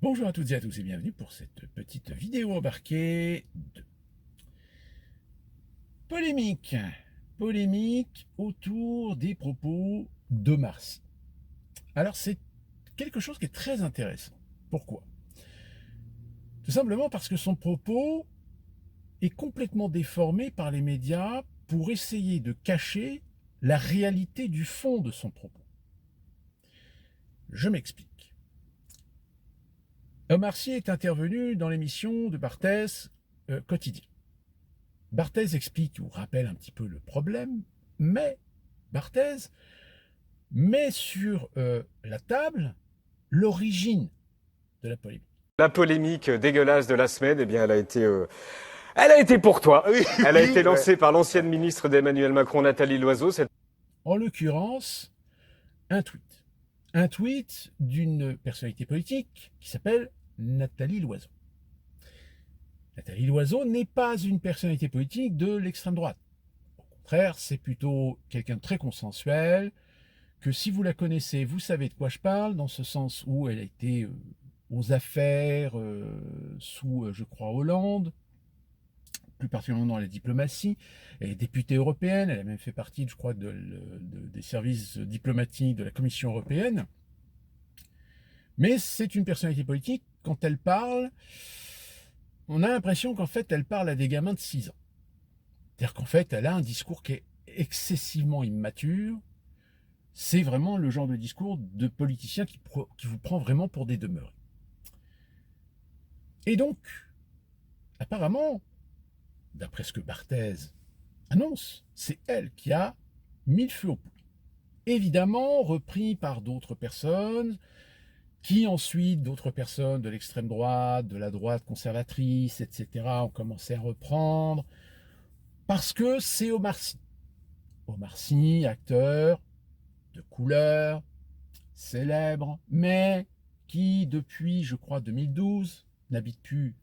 Bonjour à toutes et à tous et bienvenue pour cette petite vidéo embarquée de polémique. Polémique autour des propos d'Omar Sy. Alors c'est quelque chose qui est très intéressant. Pourquoi? Tout simplement parce que son propos est complètement déformé par les médias pour essayer de cacher la réalité du fond de son propos. Je m'explique. Omar Sy est intervenu dans l'émission de Barthès Quotidien. Barthez explique ou rappelle un petit peu le problème, mais Barthez met sur la table l'origine de la polémique. La polémique dégueulasse de la semaine, eh bien, elle a été pour toi. Oui, Elle a oui, été ouais. lancée par l'ancienne ministre d'Emmanuel Macron, Nathalie Loiseau. En l'occurrence, un tweet. Un tweet d'une personnalité politique qui s'appelle Nathalie Loiseau. Nathalie Loiseau n'est pas une personnalité politique de l'extrême droite. Au contraire, c'est plutôt quelqu'un de très consensuel, que si vous la connaissez, vous savez de quoi je parle, dans ce sens où elle a été aux affaires sous, je crois, Hollande, plus particulièrement dans la diplomatie. Elle est députée européenne, elle a même fait partie, je crois, des services diplomatiques de la Commission européenne. Mais c'est une personnalité politique, quand elle parle, on a l'impression qu'en fait, elle parle à des gamins de 6 ans. C'est-à-dire qu'en fait, elle a un discours qui est excessivement immature. C'est vraiment le genre de discours de politicien qui vous prend vraiment pour des demeurés. Et donc, apparemment, d'après ce que Barthez annonce, c'est elle qui a mis le feu aux poudres. Évidemment, repris par d'autres personnes, qui ensuite, d'autres personnes de l'extrême droite, de la droite conservatrice, etc., ont commencé à reprendre, parce que c'est Omar Sy. Omar Sy, acteur de couleur, célèbre, mais qui, depuis, je crois, 2012, n'habite plus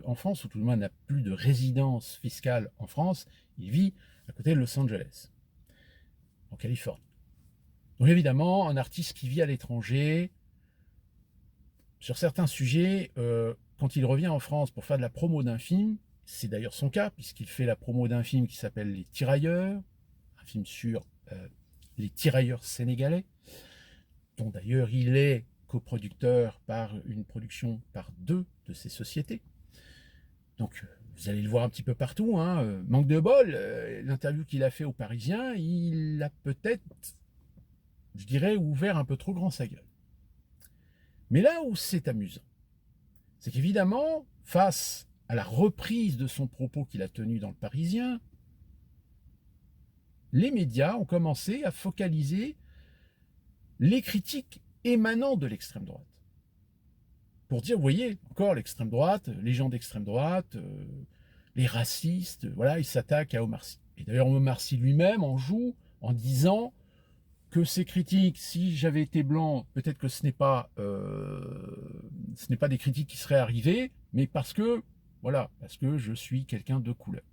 en France, ou tout le moins n'a plus de résidence fiscale en France. Il vit à côté de Los Angeles, en Californie. Donc évidemment, un artiste qui vit à l'étranger, sur certains sujets, quand il revient en France pour faire de la promo d'un film, c'est d'ailleurs son cas, puisqu'il fait la promo d'un film qui s'appelle Les Tirailleurs, un film sur les tirailleurs sénégalais, dont d'ailleurs il est coproducteur par une production par 2 de ces sociétés. Donc vous allez le voir un petit peu partout, hein. Manque de bol, l'interview qu'il a fait aux Parisiens, il a peut-être, je dirais, ouvert un peu trop grand sa gueule. Mais là où c'est amusant, c'est qu'évidemment, face à la reprise de son propos qu'il a tenu dans le Parisien, les médias ont commencé à focaliser les critiques émanant de l'extrême droite. Pour dire, vous voyez, encore l'extrême droite, les gens d'extrême droite, les racistes, voilà, ils s'attaquent à Omar Sy. Et d'ailleurs, Omar Sy lui-même en joue en disant que ces critiques, si j'avais été blanc, peut-être que ce n'est pas des critiques qui seraient arrivées, mais parce que je suis quelqu'un de couleur.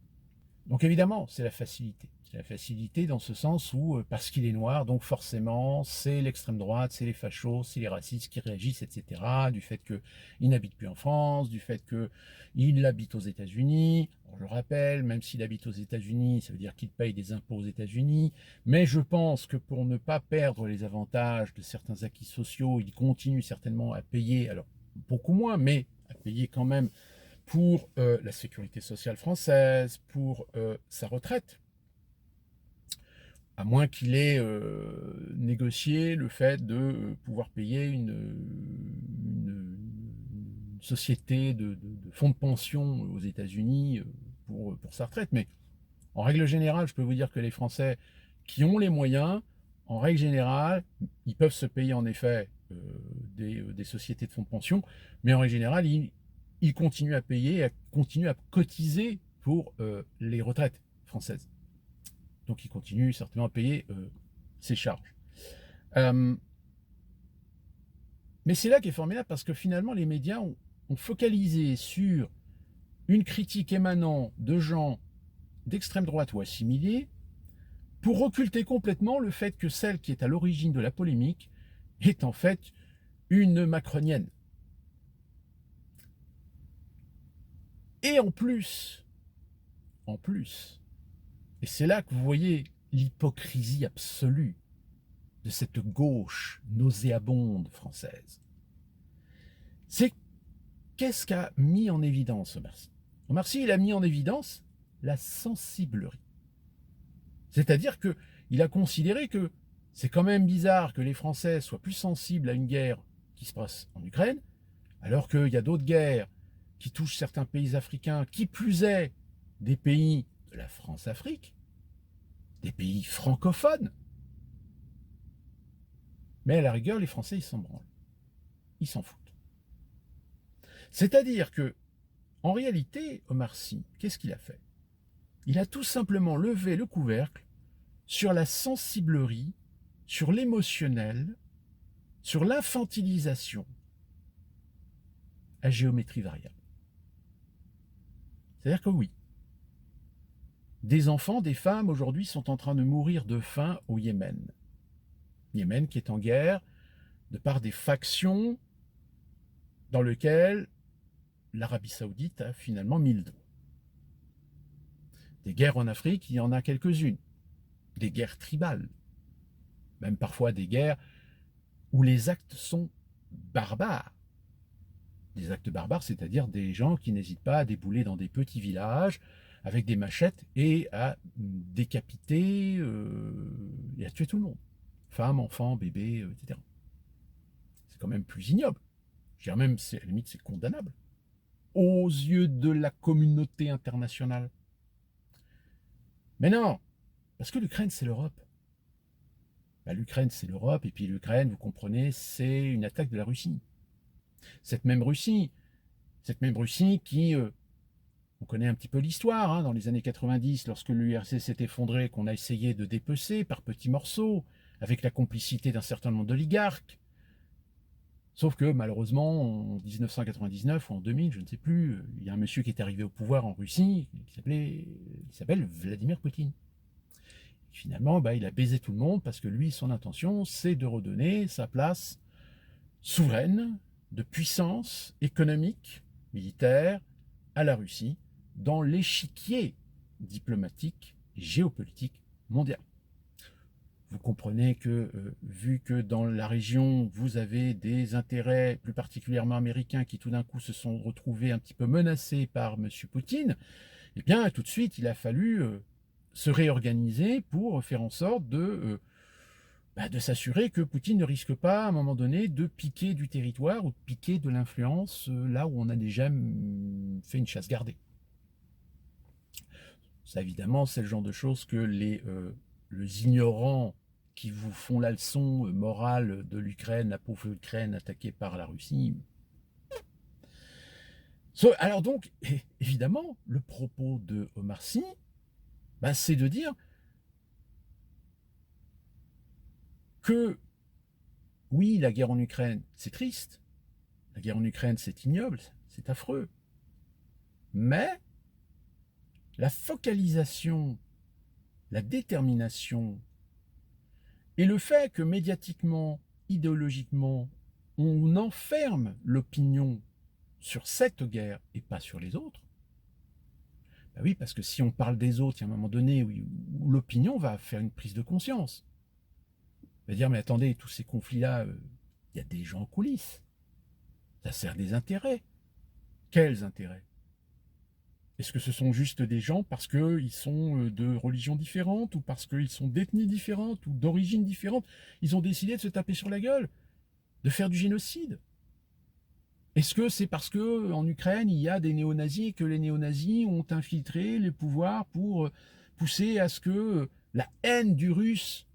Donc évidemment, c'est la facilité. C'est la facilité dans ce sens où, parce qu'il est noir, donc forcément, c'est l'extrême droite, c'est les fachos, c'est les racistes qui réagissent, etc. Du fait qu'il n'habite plus en France, du fait qu'il habite aux États-Unis. Je le rappelle, même s'il habite aux États-Unis, ça veut dire qu'il paye des impôts aux États-Unis. Mais je pense que pour ne pas perdre les avantages de certains acquis sociaux, il continue certainement à payer, alors beaucoup moins, mais à payer quand même pour la sécurité sociale française, pour sa retraite, à moins qu'il ait négocié le fait de pouvoir payer une société de fonds de pension aux États-Unis pour sa retraite. Mais en règle générale, je peux vous dire que les Français qui ont les moyens, en règle générale, ils peuvent se payer en effet des sociétés de fonds de pension, mais en règle générale, ils continuent à payer, continuent à cotiser pour les retraites françaises. Donc ils continuent certainement à payer ces charges. Mais c'est là qui est formidable parce que finalement les médias ont focalisé sur une critique émanant de gens d'extrême droite ou assimilés pour occulter complètement le fait que celle qui est à l'origine de la polémique est en fait une macronienne. Et en plus, et c'est là que vous voyez l'hypocrisie absolue de cette gauche nauséabonde française, c'est qu'est-ce qu'a mis en évidence Omar Sy? Omar Sy, il a mis en évidence la sensiblerie. C'est-à-dire qu'il a considéré que c'est quand même bizarre que les Français soient plus sensibles à une guerre qui se passe en Ukraine, alors qu'il y a d'autres guerres qui touchent certains pays africains, qui plus est des pays de la France-Afrique, des pays francophones. Mais à la rigueur, les Français, ils s'en branlent. Ils s'en foutent. C'est-à-dire que, en réalité, Omar Sy, qu'est-ce qu'il a fait? Il a tout simplement levé le couvercle sur la sensiblerie, sur l'émotionnel, sur l'infantilisation à géométrie variable. C'est-à-dire que oui, des enfants, des femmes aujourd'hui sont en train de mourir de faim au Yémen. Yémen qui est en guerre de par des factions dans lesquelles l'Arabie Saoudite a finalement mis le doigt. Des guerres en Afrique, il y en a quelques-unes. Des guerres tribales. Même parfois des guerres où les actes sont barbares. Des actes barbares, c'est-à-dire des gens qui n'hésitent pas à débouler dans des petits villages avec des machettes et à décapiter et à tuer tout le monde. Femmes, enfants, bébés, etc. C'est quand même plus ignoble. Je dirais même, à la limite, c'est condamnable. Aux yeux de la communauté internationale. Mais non, parce que l'Ukraine, c'est l'Europe. L'Ukraine, c'est l'Europe, et puis l'Ukraine, vous comprenez, c'est une attaque de la Russie. Cette même Russie qui, on connaît un petit peu l'histoire, hein, dans les années 90, lorsque l'URSS s'est effondré, qu'on a essayé de dépecer par petits morceaux, avec la complicité d'un certain nombre d'oligarques. Sauf que malheureusement, en 1999 ou en 2000, je ne sais plus, il y a un monsieur qui est arrivé au pouvoir en Russie, qui s'appelle Vladimir Poutine. Et finalement, il a baisé tout le monde parce que lui, son intention, c'est de redonner sa place souveraine, de puissance économique, militaire, à la Russie, dans l'échiquier diplomatique et géopolitique mondial. Vous comprenez que, vu que dans la région, vous avez des intérêts, plus particulièrement américains, qui tout d'un coup se sont retrouvés un petit peu menacés par M. Poutine, eh bien, tout de suite, il a fallu se réorganiser pour faire en sorte de s'assurer que Poutine ne risque pas, à un moment donné, de piquer du territoire ou de piquer de l'influence là où on a déjà fait une chasse gardée. Ça, évidemment, c'est le genre de choses que les ignorants qui vous font la leçon morale de l'Ukraine, la pauvre Ukraine attaquée par la Russie. Alors donc, évidemment, le propos de Omar Sy, c'est de dire que, oui, la guerre en Ukraine, c'est triste, la guerre en Ukraine, c'est ignoble, c'est affreux, mais la focalisation, la détermination et le fait que médiatiquement, idéologiquement, on enferme l'opinion sur cette guerre et pas sur les autres, oui, parce que si on parle des autres, il y a un moment donné où l'opinion va faire une prise de conscience. Va dire, mais attendez, tous ces conflits-là, il y a des gens en coulisses. Ça sert des intérêts. Quels intérêts? Est-ce que ce sont juste des gens parce qu'ils sont de religions différentes ou parce qu'ils sont d'ethnies différentes ou d'origines différentes? Ils ont décidé de se taper sur la gueule, de faire du génocide. Est-ce que c'est parce qu'en Ukraine, il y a des néo-nazis et que les néo-nazis ont infiltré les pouvoirs pour pousser à ce que la haine du russe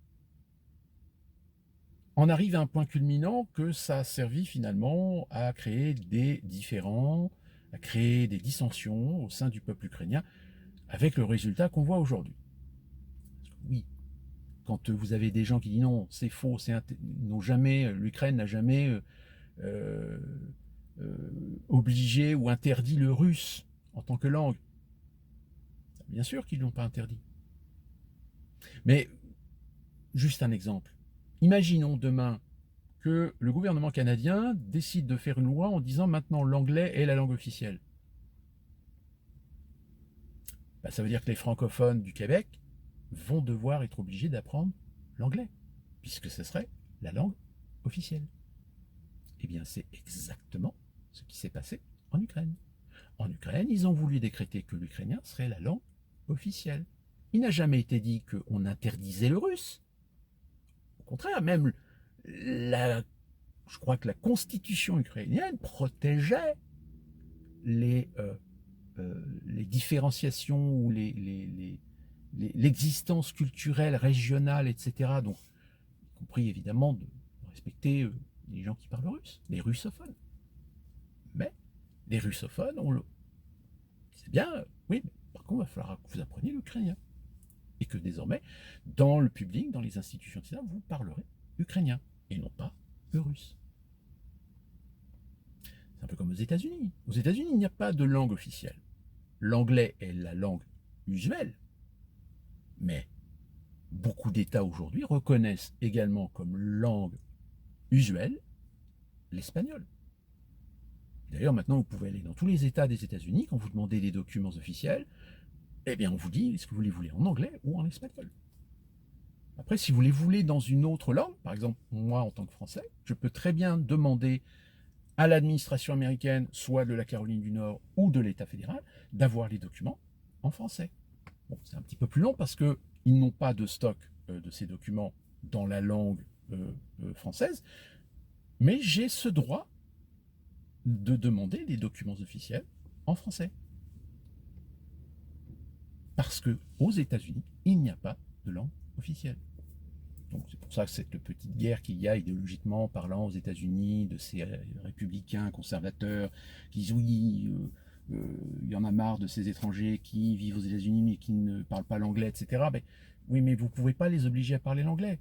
en arrive à un point culminant, que ça a servi finalement à créer des différends, à créer des dissensions au sein du peuple ukrainien, avec le résultat qu'on voit aujourd'hui. Oui, quand vous avez des gens qui disent non, c'est faux, l'Ukraine n'a jamais obligé ou interdit le russe en tant que langue. Bien sûr qu'ils ne l'ont pas interdit. Mais, juste un exemple. Imaginons demain que le gouvernement canadien décide de faire une loi en disant maintenant l'anglais est la langue officielle. Bah, ça veut dire que les francophones du Québec vont devoir être obligés d'apprendre l'anglais, puisque ce serait la langue officielle. Eh bien, c'est exactement ce qui s'est passé en Ukraine. En Ukraine, ils ont voulu décréter que l'ukrainien serait la langue officielle. Il n'a jamais été dit qu'on interdisait le russe. Au contraire, même je crois que la constitution ukrainienne protégeait les, euh, les différenciations ou l'existence culturelle, régionale, etc. Donc, y compris évidemment de respecter les gens qui parlent russe, les russophones. Mais les russophones, c'est bien, oui, mais par contre, il va falloir que vous appreniez l'ukrainien. Et que désormais, dans le public, dans les institutions, etc., vous parlerez ukrainien et non pas le russe. C'est un peu comme aux États-Unis. Aux États-Unis, il n'y a pas de langue officielle. L'anglais est la langue usuelle, mais beaucoup d'États aujourd'hui reconnaissent également comme langue usuelle l'espagnol. D'ailleurs, maintenant, vous pouvez aller dans tous les États des États-Unis, quand vous demandez des documents officiels, eh bien, on vous dit, est-ce que vous les voulez en anglais ou en espagnol? Après, si vous les voulez dans une autre langue, par exemple, moi, en tant que Français, je peux très bien demander à l'administration américaine, soit de la Caroline du Nord ou de l'État fédéral, d'avoir les documents en français. Bon, c'est un petit peu plus long parce qu'ils n'ont pas de stock de ces documents dans la langue française, mais j'ai ce droit de demander des documents officiels en français. Parce qu'aux États-Unis, il n'y a pas de langue officielle. Donc c'est pour ça que cette petite guerre qu'il y a idéologiquement parlant aux États-Unis, de ces républicains conservateurs qui disent oui, il y en a marre de ces étrangers qui vivent aux États-Unis mais qui ne parlent pas l'anglais, etc. Ben, oui, mais vous ne pouvez pas les obliger à parler l'anglais.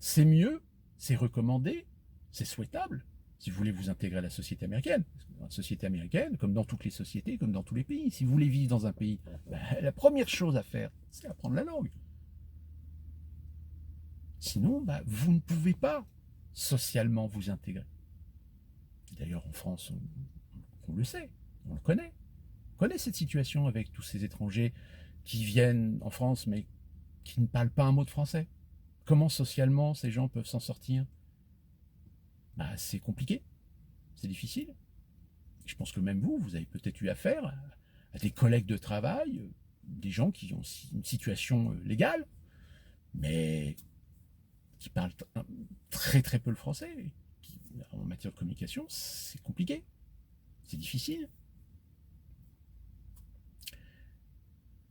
C'est mieux, c'est recommandé, c'est souhaitable si vous voulez vous intégrer à la société américaine. Dans la société américaine, comme dans toutes les sociétés, comme dans tous les pays, si vous voulez vivre dans un pays, ben, la première chose à faire, c'est apprendre la langue. Sinon, bah, vous ne pouvez pas socialement vous intégrer. D'ailleurs, en France, on le sait, on le connaît. On connaît cette situation avec tous ces étrangers qui viennent en France, mais qui ne parlent pas un mot de français. Comment socialement ces gens peuvent s'en sortir? Bah, c'est compliqué, c'est difficile. Je pense que même vous, vous avez peut-être eu affaire à des collègues de travail, des gens qui ont une situation légale, mais qui parlent très très peu le français. En matière de communication, c'est compliqué, c'est difficile.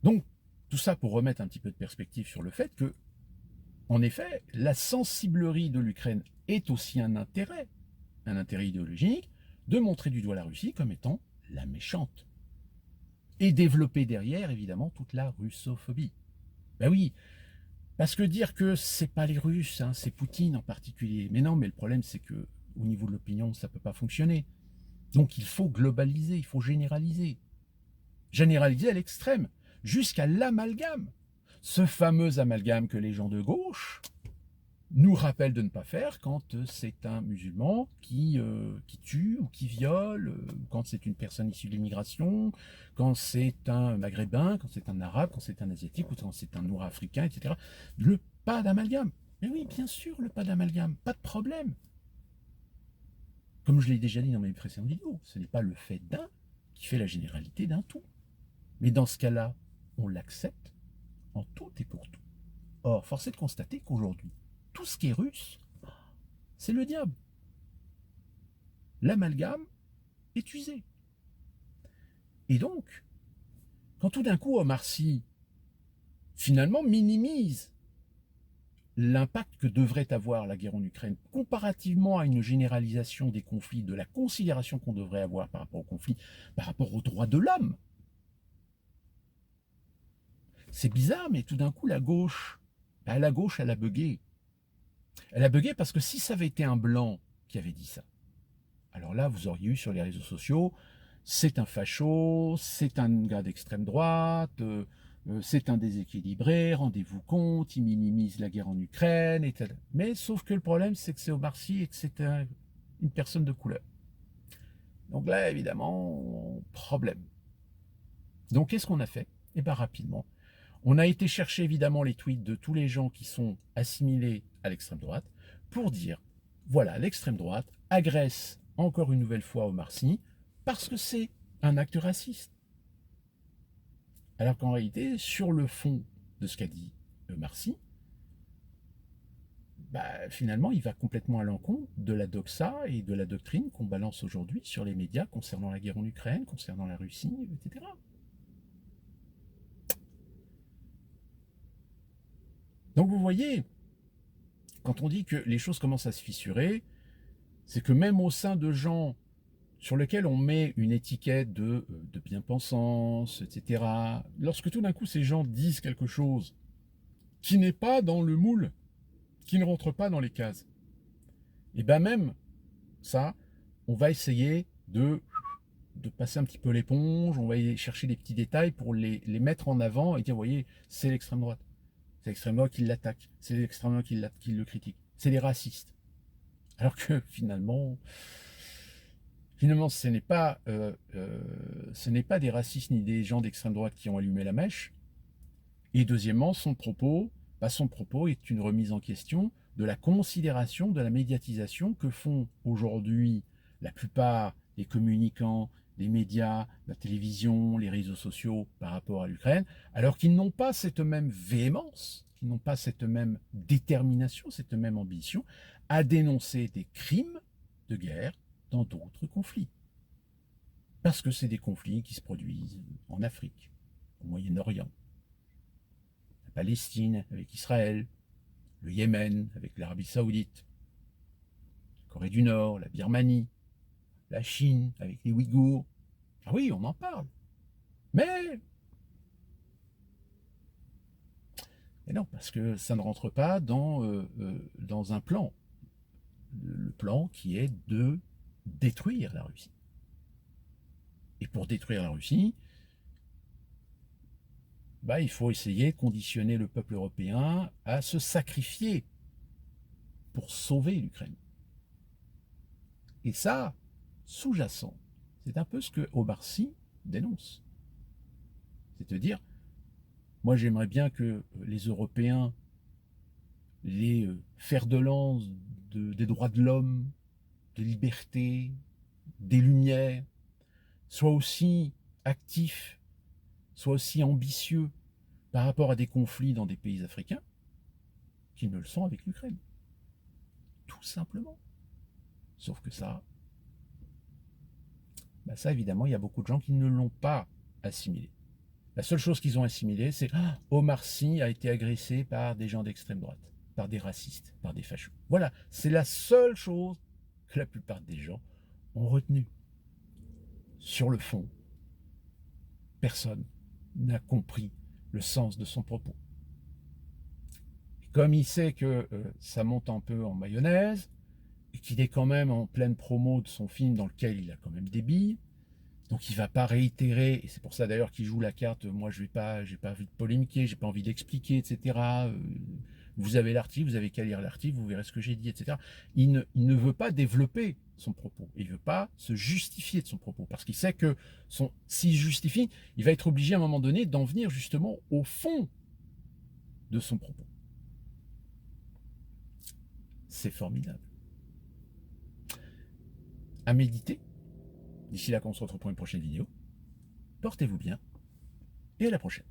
Donc, tout ça pour remettre un petit peu de perspective sur le fait que, en effet, la sensiblerie de l'Ukraine est aussi un intérêt idéologique, de montrer du doigt la Russie comme étant la méchante. Et développer derrière, évidemment, toute la russophobie. Ben oui, parce que dire que c'est pas les Russes, hein, c'est Poutine en particulier. Mais non, mais le problème, c'est que au niveau de l'opinion, ça peut pas fonctionner. Donc il faut globaliser, il faut généraliser. Généraliser à l'extrême, jusqu'à l'amalgame. Ce fameux amalgame que les gens de gauche nous rappellent de ne pas faire quand c'est un musulman qui tue ou qui viole, quand c'est une personne issue de l'immigration, quand c'est un maghrébin, quand c'est un arabe, quand c'est un asiatique ou quand c'est un nord-africain, etc. Le pas d'amalgame. Mais oui, bien sûr, le pas d'amalgame, pas de problème. Comme je l'ai déjà dit dans mes précédentes vidéos, ce n'est pas le fait d'un qui fait la généralité d'un tout. Mais dans ce cas-là, on l'accepte en tout et pour tout. Or, force est de constater qu'aujourd'hui, tout ce qui est russe, c'est le diable. L'amalgame est usé. Et donc, quand tout d'un coup Omar Sy finalement minimise l'impact que devrait avoir la guerre en Ukraine comparativement à une généralisation des conflits, de la considération qu'on devrait avoir par rapport aux conflits, par rapport aux droits de l'homme, c'est bizarre, mais tout d'un coup la gauche, elle a bugué. Elle a bugué parce que si ça avait été un blanc qui avait dit ça, alors là, vous auriez eu sur les réseaux sociaux, c'est un facho, c'est un gars d'extrême droite, c'est un déséquilibré, rendez-vous compte, il minimise la guerre en Ukraine, etc. Mais sauf que le problème, c'est que c'est Omar Sy et que c'est une personne de couleur. Donc là, évidemment, problème. Donc qu'est-ce qu'on a fait? Et bien rapidement, on a été chercher évidemment les tweets de tous les gens qui sont assimilés à l'extrême droite pour dire, voilà, l'extrême droite agresse encore une nouvelle fois Omar Sy parce que c'est un acte raciste. Alors qu'en réalité, sur le fond de ce qu'a dit Omar Sy, finalement, il va complètement à l'encontre de la doxa et de la doctrine qu'on balance aujourd'hui sur les médias concernant la guerre en Ukraine, concernant la Russie, etc. Donc vous voyez, quand on dit que les choses commencent à se fissurer, c'est que même au sein de gens sur lesquels on met une étiquette de bien-pensance, etc., lorsque tout d'un coup ces gens disent quelque chose qui n'est pas dans le moule, qui ne rentre pas dans les cases, et bien même ça, on va essayer de passer un petit peu l'éponge, on va aller chercher des petits détails pour les mettre en avant et dire, vous voyez, c'est l'extrême droite. C'est l'extrême droite qui l'attaque, c'est l'extrême droite qui le critique, c'est les racistes. Alors que finalement ce n'est pas des racistes ni des gens d'extrême droite qui ont allumé la mèche. Et deuxièmement, son propos est une remise en question de la considération, de la médiatisation que font aujourd'hui la plupart des communicants, des médias, la télévision, les réseaux sociaux par rapport à l'Ukraine, alors qu'ils n'ont pas cette même véhémence, qu'ils n'ont pas cette même détermination, cette même ambition à dénoncer des crimes de guerre dans d'autres conflits. Parce que c'est des conflits qui se produisent en Afrique, au Moyen-Orient, la Palestine avec Israël, le Yémen avec l'Arabie Saoudite, la Corée du Nord, la Birmanie, la Chine avec les Ouïghours. Ah oui, on en parle. Mais non, parce que ça ne rentre pas dans un plan. Le plan qui est de détruire la Russie. Et pour détruire la Russie, il faut essayer de conditionner le peuple européen à se sacrifier pour sauver l'Ukraine. Et ça, sous-jacent, c'est un peu ce que Omar Sy dénonce. C'est-à-dire, moi j'aimerais bien que les Européens, les fers de lance des droits de l'homme, des libertés, des lumières, soient aussi actifs, soient aussi ambitieux par rapport à des conflits dans des pays africains qu'ils ne le sont avec l'Ukraine. Tout simplement. Sauf que ça, évidemment, il y a beaucoup de gens qui ne l'ont pas assimilé. La seule chose qu'ils ont assimilé, c'est Omar Sy a été agressé par des gens d'extrême droite, par des racistes, par des fachos. Voilà, c'est la seule chose que la plupart des gens ont retenue. Sur le fond, personne n'a compris le sens de son propos. Et comme il sait que ça monte un peu en mayonnaise, et qu'il est quand même en pleine promo de son film dans lequel il a quand même des billes, donc il ne va pas réitérer, et c'est pour ça d'ailleurs qu'il joue la carte, moi j'ai pas envie de polémiquer, j'ai pas envie d'expliquer, etc. Vous avez l'article, vous avez qu'à lire l'article, vous verrez ce que j'ai dit, etc. Il ne veut pas développer son propos, il ne veut pas se justifier de son propos, parce qu'il sait que s'il justifie, il va être obligé à un moment donné d'en venir justement au fond de son propos. C'est formidable. À méditer. D'ici là qu'on se retrouve pour une prochaine vidéo. Portez-vous bien et à la prochaine.